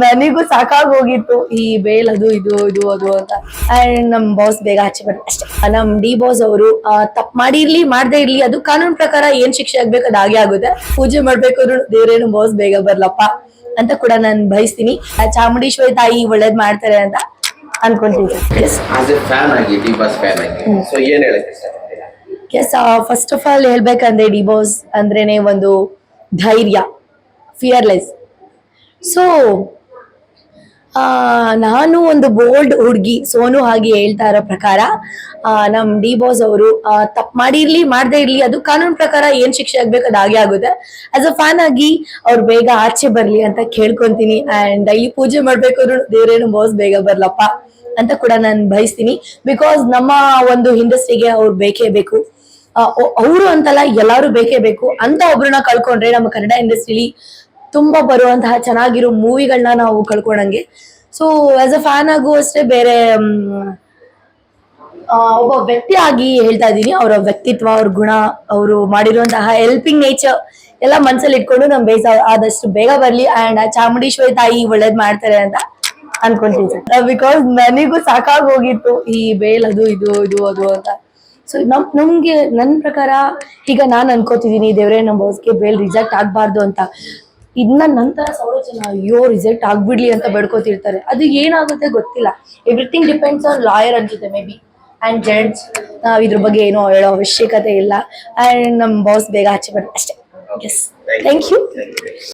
ನನಗೂ ಸಾಕಾಗೋಗಿತ್ತು ಈ ಬೇಲ್ ಅದು ಇದು ಇದು ಅದು ಅಂತ. ಅಂಡ್ ನಮ್ ಬಾಸ್ ಬೇಗ ಆಚೆ ಬರ್ಲಿ ಅಷ್ಟೇ. ನಮ್ ಡಿ ಬಾಸ್ ಅವರು ತಪ್ಪು ಮಾಡಿರ್ಲಿ ಮಾಡದೇ ಇರ್ಲಿ ಅದು ಕಾನೂನ್ ಪ್ರಕಾರ ಏನ್ ಶಿಕ್ಷೆ ಆಗ್ಬೇಕು ಅದು ಹಾಗೆ ಆಗುತ್ತೆ. ಪೂಜೆ ಮಾಡ್ಬೇಕಾದ್ರು ದೇವ್ರೇನು ಬಾಸ್ ಬೇಗ ಬರ್ಲಪ್ಪ ಅಂತ ಕೂಡ ನಾನು ಬಯಸ್ತೀನಿ. ಚಾಮುಂಡೇಶ್ವರಿ ತಾಯಿ ಒಳ್ಳೇದ್ ಮಾಡ್ತಾರೆ ಅಂತ ಅನ್ಕೊಂತೀನಿ. ಎಸ್, ಫಸ್ಟ್ ಆಫ್ ಆಲ್ ಹೇಳ್ಬೇಕಂದ್ರೆ ಡಿ ಬಾಸ್ ಅಂದ್ರೇನೆ ಒಂದು ಧೈರ್ಯ, ಫಿಯರ್ಲೆಸ್. ಸೊ ನಾನು ಒಂದು ಬೋಲ್ಡ್ ಹುಡುಗಿ ಸೋನು ಹಾಗೆ ಹೇಳ್ತಾ ಇರೋ ಪ್ರಕಾರ ನಮ್ ಡಿ ಬಾಸ್ ಅವರು ತಪ್ಪು ಮಾಡಿರ್ಲಿ ಮಾಡದೇ ಇರ್ಲಿ ಅದು ಕಾನೂನ್ ಪ್ರಕಾರ ಏನ್ ಶಿಕ್ಷೆ ಆಗ್ಬೇಕು ಅದು ಹಾಗೆ ಆಗುತ್ತೆ. ಆಸ್ ಅ ಫ್ಯಾನ್ ಆಗಿ ಅವ್ರು ಬೇಗ ಆಚೆ ಬರ್ಲಿ ಅಂತ ಕೇಳ್ಕೊಂತೀನಿ. ಅಂಡ್ ಡೈಲಿ ಪೂಜೆ ಮಾಡ್ಬೇಕಾದ್ರು ದೇವ್ರೇನು ಬಾಸ್ ಬೇಗ ಬರ್ಲಪ್ಪ ಅಂತ ಕೂಡ ನಾನು ಬಯಸ್ತೀನಿ. ಬಿಕಾಸ್ ನಮ್ಮ ಒಂದು ಇಂಡಸ್ಟ್ರಿಗೆ ಅವ್ರು ಬೇಕೇ ಬೇಕು. ಅವರು ಅಂತಲ್ಲ, ಎಲ್ಲಾರು ಬೇಕೇ ಬೇಕು ಅಂತ ಒಬ್ರನ್ನ ಕಳ್ಕೊಂಡ್ರೆ ನಮ್ಮ ಕನ್ನಡ ಇಂಡಸ್ಟ್ರಿಲಿ ತುಂಬಾ ಬರುವಂತಹ ಚೆನ್ನಾಗಿರೋ ಮೂವಿಗಳನ್ನ ನಾವು ಕಳ್ಕೊಂಡಂಗೆ. ಸೊ ಆಸ್ ಅ ಫ್ಯಾನ್ ಆಗು ಅಷ್ಟೇ, ಬೇರೆ ಒಬ್ಬ ವ್ಯಕ್ತಿ ಆಗಿ ಹೇಳ್ತಾ ಇದ್ದೀನಿ. ಅವರ ವ್ಯಕ್ತಿತ್ವ, ಅವ್ರ ಗುಣ, ಅವರು ಮಾಡಿರುವಂತಹ ಹೆಲ್ಪಿಂಗ್ ನೇಚರ್ ಎಲ್ಲ ಮನ್ಸಲ್ಲಿ ಇಟ್ಕೊಂಡು ನಮ್ ಆದಷ್ಟು ಬೇಗ ಬರ್ಲಿ. ಅಂಡ್ ಚಾಮುಂಡೇಶ್ವರಿ ತಾಯಿ ಒಳ್ಳೇದ್ ಮಾಡ್ತಾರೆ ಅಂತ ಅನ್ಕೊಂತೀನಿ ಸರ್. ಬಿಕಾಸ್ ನನಗೂ ಸಾಕಾಗೋಗಿತ್ತು ಈ ಬೇಲ್ ಅದು ಇದು ಇದು ಅದು ಅಂತ. ಸೊ ನಮ್ಗೆ ನನ್ನ ಪ್ರಕಾರ ಈಗ ನಾನ್ ಅನ್ಕೋತಿದೀನಿ ದೇವ್ರೇ ನಮ್ ಬಾಸ್ಗೆ ಬೇಲ್ ರಿಜೆಕ್ಟ್ ಆಗ್ಬಾರ್ದು ಅಂತ. ಇದನ್ನ ನಂತರ ಸಾವಿರ ಜನ ಅಯ್ಯೋ ರಿಜೆಕ್ಟ್ ಆಗ್ಬಿಡ್ಲಿ ಅಂತ ಬೆಡ್ಕೋತಿರ್ತಾರೆ. ಅದು ಏನಾಗುತ್ತೆ ಗೊತ್ತಿಲ್ಲ. ಎವ್ರಿಥಿಂಗ್ ಡಿಪೆಂಡ್ಸ್ ಆನ್ ಲಾಯರ್ ಅನ್ಸುತ್ತೆ ಮೇ ಬಿ ಅಂಡ್ ಜಡ್ಜ್. ನಾವ್ ಇದ್ರ ಬಗ್ಗೆ ಏನೋ ಹೇಳೋ ಅವಶ್ಯಕತೆ ಇಲ್ಲ. ಅಂಡ್ ನಮ್ ಬಾಸ್ ಬೇಗ ಆಚೆ ಬರ್ಲಿ ಅಷ್ಟೇ. Yes, thank you.